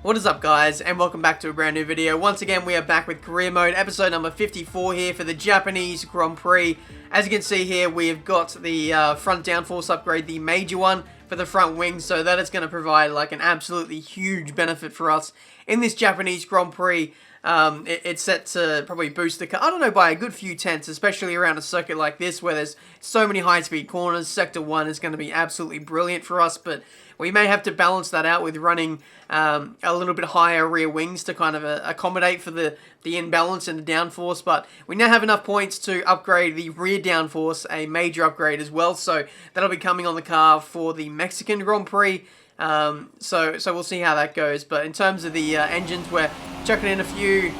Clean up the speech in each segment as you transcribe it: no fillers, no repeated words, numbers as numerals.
What is up, guys, and welcome back to a brand new video. Once again, we are back with career mode, episode number 54 here for the Japanese Grand Prix. As you can see here, we have got the front downforce upgrade, the major one for the front wings, so that is going to provide like an absolutely huge benefit for us in this Japanese Grand Prix. It's set to probably boost the car, I don't know, by a good few tenths, especially around a circuit like this where there's so many high-speed corners. Sector 1 is going to be absolutely brilliant for us, but we may have to balance that out with running a little bit higher rear wings to kind of accommodate for the imbalance in the downforce. But we now have enough points to upgrade the rear downforce, a major upgrade as well. So that'll be coming on the car for the Mexican Grand Prix. So we'll see how that goes. But in terms of the engines, we're chucking in a few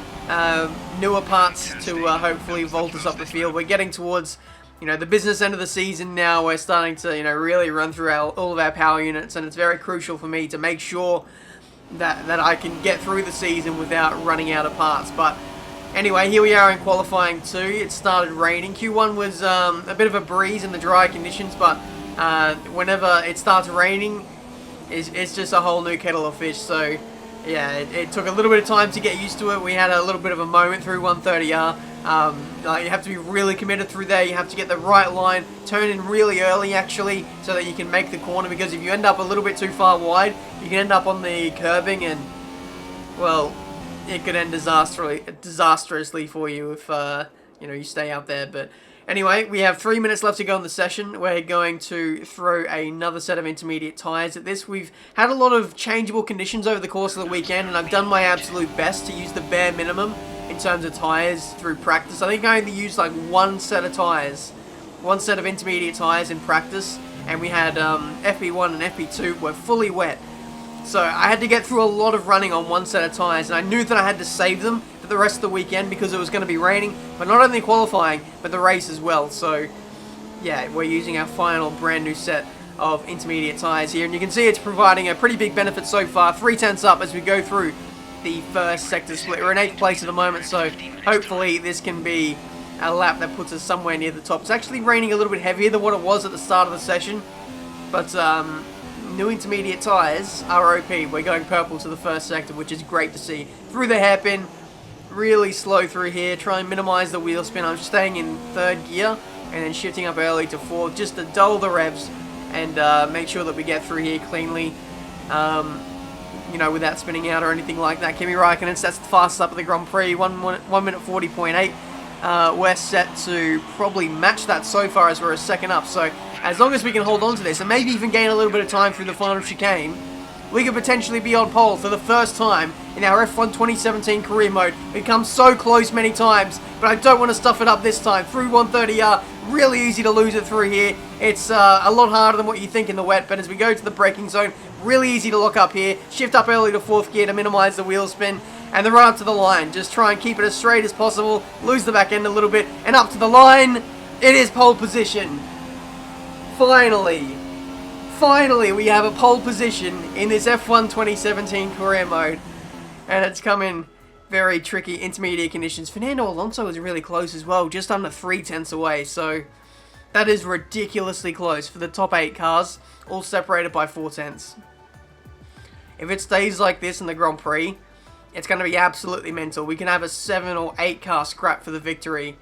newer parts to hopefully vault us up the field. We're getting towards, you know, the business end of the season now. We're starting to, you know, really run through all of our power units, and it's very crucial for me to make sure that I can get through the season without running out of parts. But anyway, here we are in qualifying 2. It started raining. Q1 was a bit of a breeze in the dry conditions, but whenever it starts raining, it's just a whole new kettle of fish. So yeah, it took a little bit of time to get used to it. We had a little bit of a moment through 130R. You have to be really committed through there. You have to get the right line, turn in really early actually, so that you can make the corner, because if you end up a little bit too far wide, you can end up on the curbing, and well, it could end disastrously for you if you know, you stay out there. But anyway, we have 3 minutes left to go in the session. We're going to throw another set of intermediate tyres at this. We've had a lot of changeable conditions over the course of the weekend, and I've done my absolute best to use the bare minimum in terms of tyres through practice. I think I only used like one set of tyres, one set of intermediate tyres in practice, and we had FP1 and FP2 were fully wet. So I had to get through a lot of running on one set of tyres, and I knew that I had to save them for the rest of the weekend because it was going to be raining, but not only qualifying, but the race as well. So yeah, we're using our final brand new set of intermediate tyres here, and you can see it's providing a pretty big benefit so far. 3 tenths up as we go through the first sector split. We're in 8th place at the moment, so hopefully this can be a lap that puts us somewhere near the top. It's actually raining a little bit heavier than what it was at the start of the session, but new intermediate tyres are OP. We're going purple to the first sector, which is great to see. Through the hairpin, really slow through here, try and minimize the wheel spin. I'm staying in 3rd gear and then shifting up early to 4th just to dull the revs and make sure that we get through here cleanly, you know, without spinning out or anything like that. Kimi Raikkonen sets the fastest up of the Grand Prix, 1 minute 40.8. We're set to probably match that so far as we're a second up. So as long as we can hold on to this and maybe even gain a little bit of time through the final chicane, we could potentially be on pole for the first time in our F1 2017 career mode. We've come so close many times, but I don't want to stuff it up this time. Through 130R, really easy to lose it through here. It's a lot harder than what you think in the wet, but as we go to the braking zone, really easy to lock up here. Shift up early to 4th gear to minimize the wheel spin, and then run up to the line. Just try and keep it as straight as possible, lose the back end a little bit, and up to the line. It is pole position. Finally, we have a pole position in this F1 2017 career mode, and it's come in very tricky intermediate conditions. Fernando Alonso was really close as well, just under 3 tenths away, so that is ridiculously close for the top 8 cars, all separated by 4 tenths. If it stays like this in the Grand Prix, it's going to be absolutely mental. We can have a 7 or 8 car scrap for the victory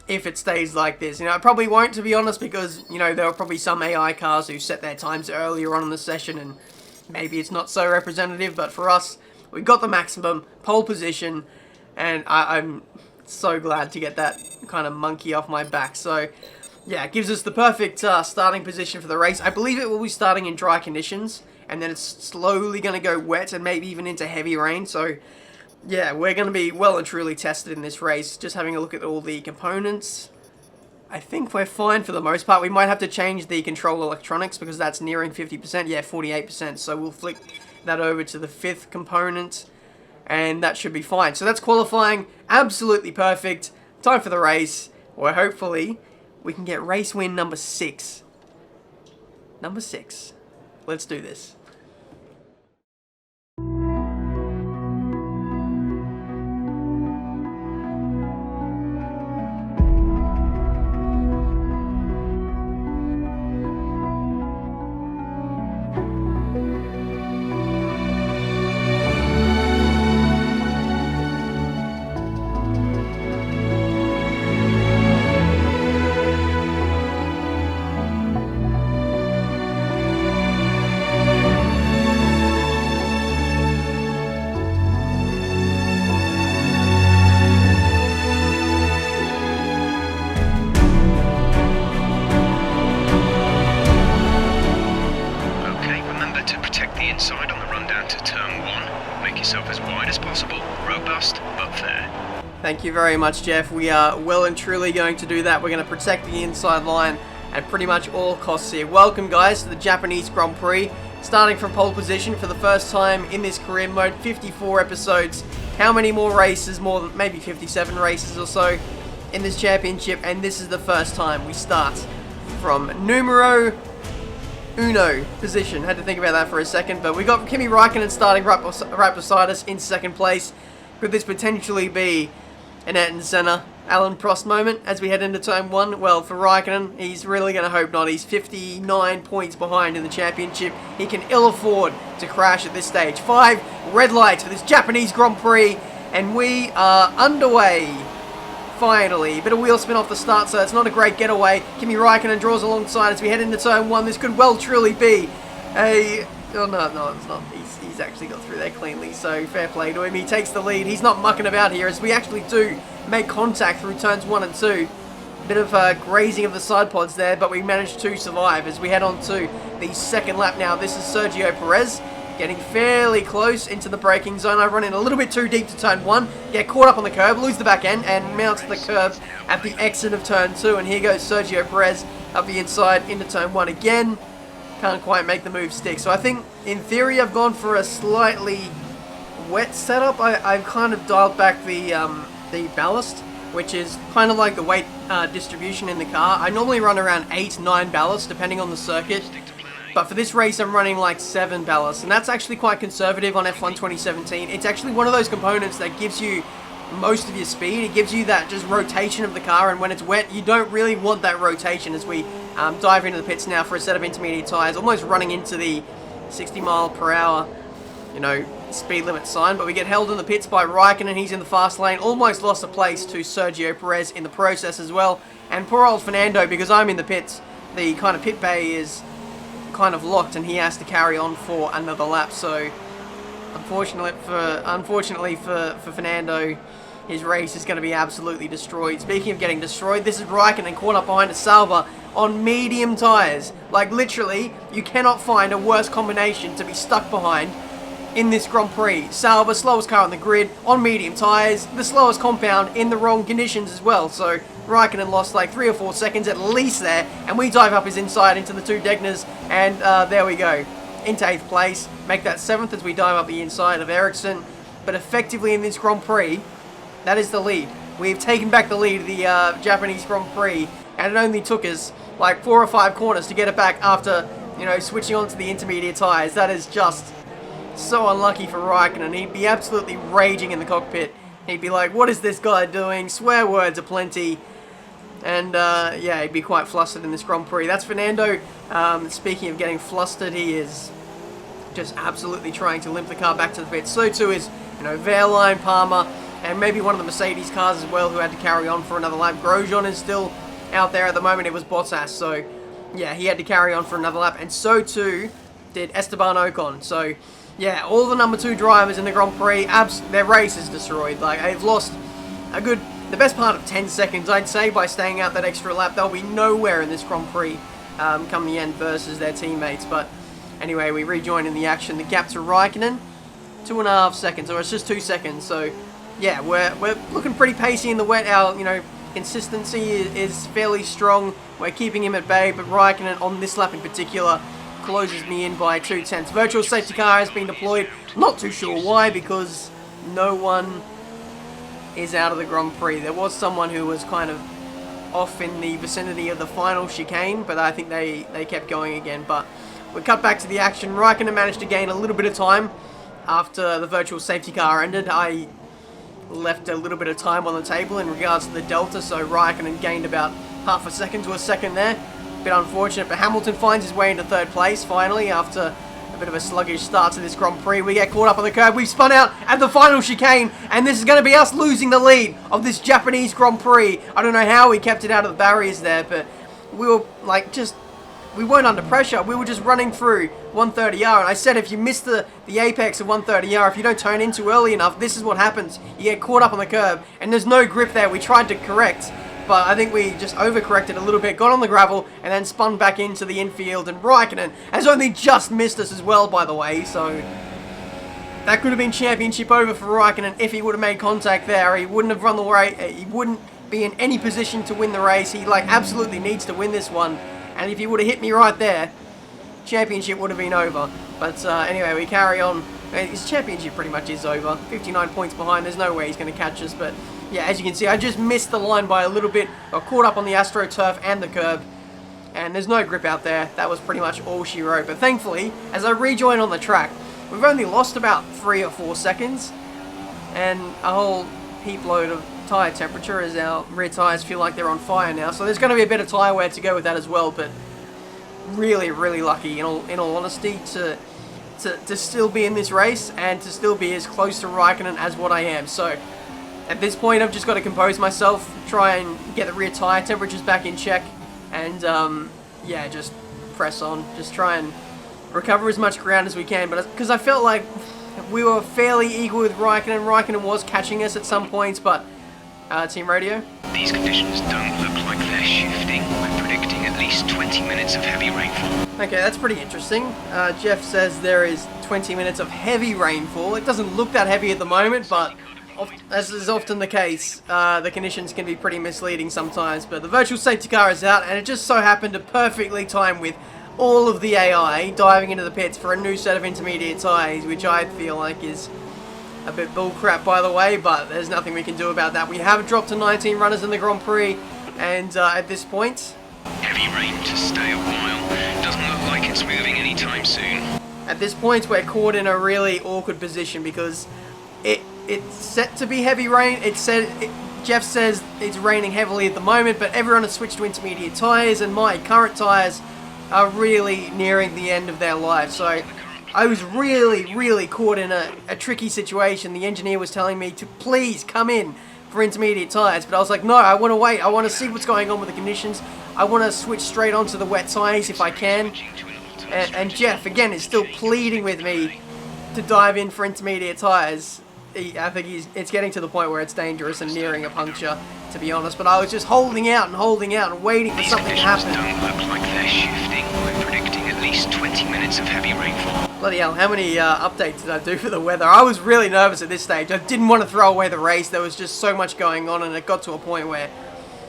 if it stays like this. You know, it probably won't, to be honest, because, you know, there are probably some AI cars who set their times earlier on in the session, and maybe it's not so representative, but for us, we got the maximum pole position, and I'm so glad to get that kind of monkey off my back. So yeah, it gives us the perfect starting position for the race. I believe it will be starting in dry conditions, and then it's slowly going to go wet and maybe even into heavy rain. So yeah, we're going to be well and truly tested in this race. Just having a look at all the components, I think we're fine for the most part. We might have to change the control electronics because that's nearing 50%. Yeah, 48%. So we'll flick that over to the 5th component, and that should be fine. So that's qualifying. Absolutely perfect. Time for the race, where hopefully we can get race win number 6. Number 6. Let's do this. yourself as wide as possible, robust but fair. Thank you very much, Jeff. We are well and truly going to do that. We're going to protect the inside line at pretty much all costs here. Welcome, guys, to the Japanese Grand Prix. Starting from pole position for the first time in this career mode, 54 episodes. How many more races? More than maybe 57 races or so in this championship, and this is the first time we start from numero uno position. Had to think about that for a second, but we got Kimi Räikkönen starting right beside us in second place. Could this potentially be an Ayrton Senna, Alan Prost moment as we head into turn 1? Well, for Räikkönen, he's really going to hope not. He's 59 points behind in the championship. He can ill afford to crash at this stage. 5 red lights for this Japanese Grand Prix, and we are underway. Finally, bit of wheel spin off the start, so it's not a great getaway. Kimi Räikkönen draws alongside as we head into turn 1. This could well truly be a... Oh, no, it's not. He's actually got through there cleanly, so fair play to him. He takes the lead. He's not mucking about here as we actually do make contact through turns 1 and 2. Bit of grazing of the side pods there, but we managed to survive as we head on to the second lap now. This is Sergio Perez getting fairly close into the braking zone. I run in a little bit too deep to turn 1, get caught up on the curb, lose the back end, and mount the curb at the exit of turn 2. And here goes Sergio Perez up the inside into turn 1 again. Can't quite make the move stick. So I think, in theory, I've gone for a slightly wet setup. I've kind of dialed back the ballast, which is kind of like the weight distribution in the car. I normally run around 8-9 ballast, depending on the circuit. But for this race, I'm running like 7 ballast, and that's actually quite conservative on F1 2017. It's actually one of those components that gives you most of your speed. It gives you that just rotation of the car, and when it's wet, you don't really want that rotation as we dive into the pits now for a set of intermediate tyres, almost running into the 60 mile per hour, speed limit sign. But we get held in the pits by Räikkönen. He's in the fast lane, almost lost a place to Sergio Perez in the process as well. And poor old Fernando, because I'm in the pits, the kind of pit bay is kind of locked and he has to carry on for another lap. So unfortunately for Fernando, his race is going to be absolutely destroyed. Speaking of getting destroyed, this is Räikkönen caught up behind a Sauber on medium tyres. Like, literally, you cannot find a worse combination to be stuck behind in this Grand Prix. Sauber, slowest car on the grid, on medium tyres, the slowest compound in the wrong conditions as well. So Räikkönen lost like 3 or 4 seconds at least there, and we dive up his inside into the 2 Degners, and there we go. Into 8th place, make that 7th as we dive up the inside of Ericsson. But effectively in this Grand Prix, that is the lead. We've taken back the lead of the Japanese Grand Prix, and it only took us like 4 or 5 corners to get it back after, switching on to the intermediate tyres. That is just so unlucky for Räikkönen. He'd be absolutely raging in the cockpit. He'd be like, what is this guy doing? Swear words aplenty. And yeah, he'd be quite flustered in this Grand Prix. That's Fernando. Speaking of getting flustered, he is just absolutely trying to limp the car back to the pit. So too is, Wehrlein, Palmer, and maybe one of the Mercedes cars as well, who had to carry on for another lap. Grosjean is still out there at the moment. It was Bottas, so yeah, he had to carry on for another lap, and so too did Esteban Ocon. So yeah, all the number 2 drivers in the Grand Prix, their race is destroyed. Like, they've lost the best part of 10 seconds, I'd say, by staying out that extra lap. They'll be nowhere in this Grand Prix come the end versus their teammates. But anyway, we rejoin in the action. The gap to Räikkönen, 2.5 seconds, or it's just 2 seconds. So yeah, we're looking pretty pacey in the wet. Our consistency is fairly strong. We're keeping him at bay, but Räikkönen on this lap in particular closes me in by 2/10. Virtual safety car has been deployed. Not too sure why, because no one is out of the Grand Prix. There was someone who was kind of off in the vicinity of the final chicane, but I think they kept going again. But we cut back to the action. Räikkönen managed to gain a little bit of time after the virtual safety car ended. I left a little bit of time on the table in regards to the delta, so Räikkönen gained about half a second to a second there. Bit unfortunate, but Hamilton finds his way into 3rd place finally after a bit of a sluggish start to this Grand Prix. We get caught up on the curb. We've spun out at the final chicane, and this is going to be us losing the lead of this Japanese Grand Prix. I don't know how we kept it out of the barriers there, but we were like we weren't under pressure. We were just running through 130R, and I said if you miss the apex of 130R, if you don't turn in too early enough, this is what happens. You get caught up on the curb, and there's no grip there. We tried to correct, but I think we just overcorrected a little bit, got on the gravel, and then spun back into the infield, and Räikkönen has only just missed us as well, by the way, so That could have been championship over for Raikkonen if he would have made contact there. He wouldn't have run the race. He wouldn't be in any position to win the race. He like absolutely needs to win this one. And if he would have hit me right there, championship would have been over. But anyway, we carry on. His championship pretty much is over. 59 points behind. There's no way he's going to catch us. But yeah, as you can see, I just missed the line by a little bit. Got caught up on the AstroTurf and the curb. And there's no grip out there. That was pretty much all she wrote. But thankfully, as I rejoin on the track, we've only lost about 3 or 4 seconds. And a whole heap load of tyre temperature as our rear tyres feel like they're on fire now. So there's going to be a bit of tyre wear to go with that as well. But really, really lucky, in all honesty, to still be in this race and to still be as close to Raikkonen as what I am. So at this point, I've just got to compose myself, try and get the rear tyre temperatures back in check, and yeah, just press on, just try and recover as much ground as we can. But because I felt like we were fairly equal with Raikkonen. Raikkonen was catching us at some points, but team radio. These conditions don't look like they're shifting. We're predicting at least 20 minutes of heavy rainfall. Okay, that's pretty interesting. Jeff says there is 20 minutes of heavy rainfall. It doesn't look that heavy at the moment, but as is often the case, the conditions can be pretty misleading sometimes. But the virtual safety car is out, and it just so happened to perfectly time with all of the AI diving into the pits for a new set of intermediate tyres, which I feel like is a bit bullcrap, by the way, but there's nothing we can do about that. We have dropped to 19 runners in the Grand Prix, and at this point, heavy rain to stay a while. Doesn't look like it's moving anytime soon. At this point, we're caught in a really awkward position because it's set to be heavy rain. Jeff says it's raining heavily at the moment, but everyone has switched to intermediate tyres, and my current tyres are really nearing the end of their life. So I was really caught in a tricky situation. The engineer was telling me to please come in for intermediate tyres, but I was like, no, I want to wait. I want to see what's going on with the conditions. I want to switch straight onto the wet tyres if I can. And Jeff, again, is still pleading with me to dive in for intermediate tyres. I think it's getting to the point where it's dangerous and nearing a puncture, to be honest. But I was just holding out and waiting for something to happen. These conditions don't look like they're shifting. We're predicting at least 20 minutes of heavy rainfall. Bloody hell, how many updates did I do for the weather? I was really nervous at this stage. I didn't want to throw away the race. There was just so much going on, and it got to a point where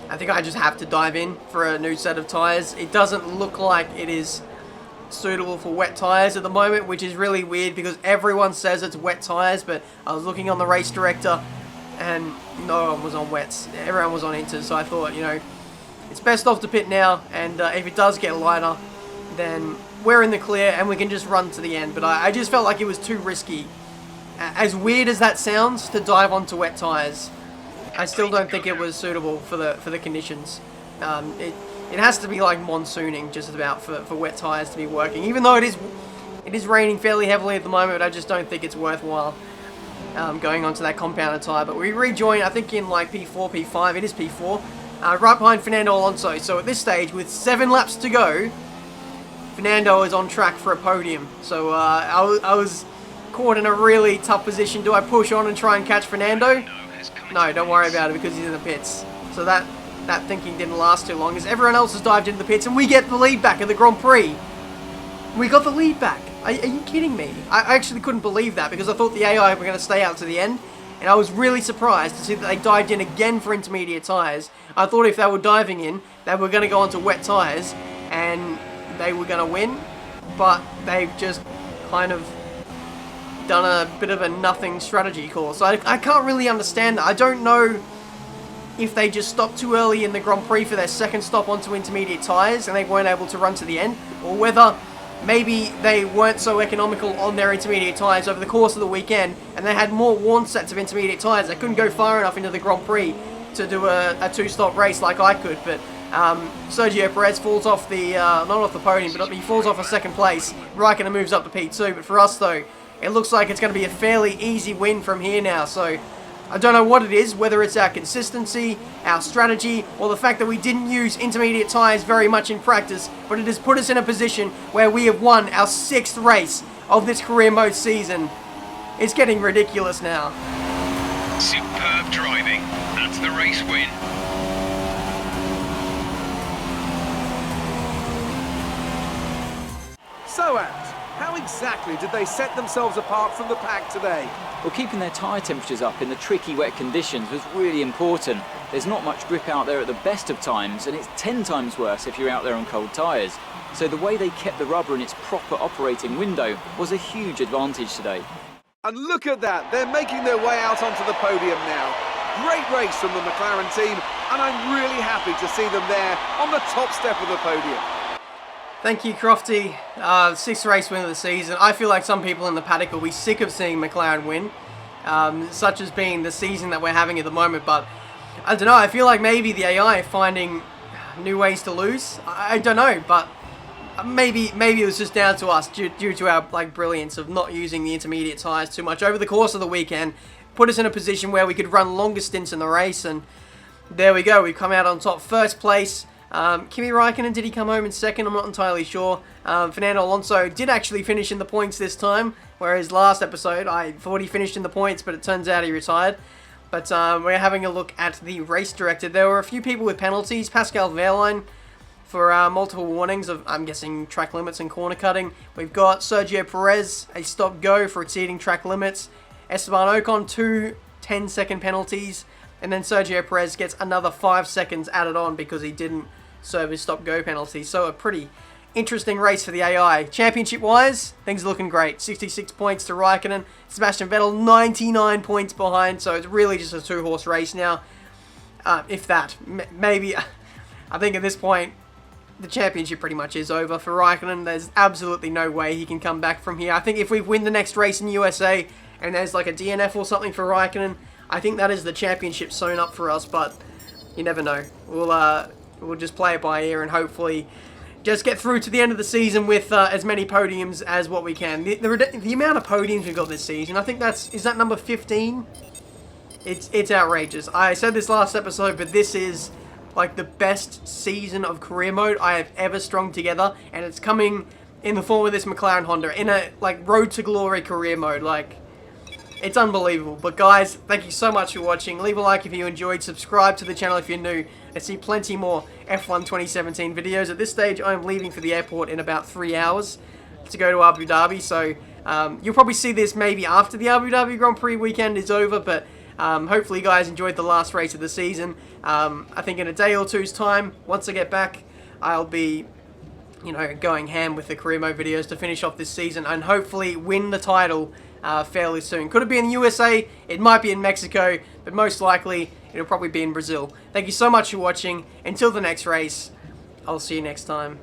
I think I just have to dive in for a new set of tyres. It doesn't look like it is suitable for wet tyres at the moment, which is really weird because everyone says it's wet tyres, but I was looking on the race director and no one was on wets. Everyone was on inters, so I thought, you know, it's best off to pit now, and if it does get lighter, then we're in the clear and we can just run to the end. But I just felt like it was too risky. As weird as that sounds, to dive onto wet tyres, I still don't think it was suitable for the conditions. It has to be like monsooning just about for wet tyres to be working. Even though it is raining fairly heavily at the moment, I just don't think it's worthwhile going onto that compounded tyre. But we rejoin, I think, in like P4, P5. It is P4, right behind Fernando Alonso. So at this stage, with 7 laps to go, Fernando is on track for a podium. So I was caught in a really tough position. Do I push on and try and catch Fernando? No, don't worry about it because he's in the pits. So that thinking didn't last too long as everyone else has dived into the pits and we get the lead back at the Grand Prix. We got the lead back. Are you kidding me? I actually couldn't believe that because I thought the AI were going to stay out to the end, and I was really surprised to see that they dived in again for intermediate tyres. I thought if they were diving in, they were going to go onto wet tyres and they were going to win, but they've just kind of done a bit of a nothing strategy course. I can't really understand that. I don't know if they just stopped too early in the Grand Prix for their second stop onto intermediate tyres and they weren't able to run to the end, or whether maybe they weren't so economical on their intermediate tyres over the course of the weekend and they had more worn sets of intermediate tyres. They couldn't go far enough into the Grand Prix to do a two-stop race like I could. But Sergio Perez falls off the, not off the podium, but he falls off a second place. Raikkonen moves up to P2, but for us though, it looks like it's going to be a fairly easy win from here now. So I don't know what it is, whether it's our consistency, our strategy, or the fact that we didn't use intermediate tyres very much in practice, but it has put us in a position where we have won our 6th race of this career mode season. It's getting ridiculous now. Superb driving. That's the race win. So, Ant, How exactly did they set themselves apart from the pack today? Well, keeping their tyre temperatures up in the tricky wet conditions was really important. There's not much grip out there at the best of times, and it's 10 times worse if you're out there on cold tyres. So the way they kept the rubber in its proper operating window was a huge advantage today. And look at that, they're making their way out onto the podium now. Great race from the McLaren team, and I'm really happy to see them there on the top step of the podium. Thank you, Crofty. Sixth race win of the season. I feel like some people in the paddock will be sick of seeing McLaren win, such as being the season that we're having at the moment, but I don't know, I feel like maybe the AI are finding new ways to lose. I don't know, but maybe it was just down to us due to our brilliance of not using the intermediate tyres too much over the course of the weekend. Put us in a position where we could run longer stints in the race, and there we go. We've come out on top, first place. Kimi Räikkönen, did he come home in second? I'm not entirely sure. Fernando Alonso did actually finish in the points this time, whereas last episode I thought he finished in the points, but it turns out he retired. But we're having a look at the race director. There were a few people with penalties. Pascal Wehrlein for multiple warnings of, I'm guessing, track limits and corner cutting. We've got Sergio Perez, a stop-go for exceeding track limits. Esteban Ocon, 2 10-second penalties. And then Sergio Perez gets another 5 seconds added on because he didn't serve his stop-go penalty. So a pretty interesting race for the AI. Championship-wise, things are looking great. 66 points to Räikkönen. Sebastian Vettel, 99 points behind. So it's really just a two-horse race now. If that. Maybe, I think at this point, the championship pretty much is over for Räikkönen. There's absolutely no way he can come back from here. I think if we win the next race in USA and there's like a DNF or something for Räikkönen, I think that is the championship sewn up for us, but you never know. We'll just play it by ear and hopefully just get through to the end of the season with as many podiums as what we can. The amount of podiums we've got this season, I think is that number 15? It's outrageous. I said this last episode, but this is like the best season of career mode I have ever strung together, and it's coming in the form of this McLaren Honda in a road to glory career mode. It's unbelievable. But guys, thank you so much for watching. Leave a like if you enjoyed. Subscribe to the channel if you're new. I see plenty more F1 2017 videos. At this stage, I'm leaving for the airport in about 3 hours to go to Abu Dhabi. So you'll probably see this maybe after the Abu Dhabi Grand Prix weekend is over. But hopefully you guys enjoyed the last race of the season. I think in a day or two's time, once I get back, I'll be going ham with the career mode videos to finish off this season and hopefully win the title fairly soon. Could it be in the USA? It might be in Mexico, but most likely it'll probably be in Brazil. Thank you so much for watching. Until the next race, I'll see you next time.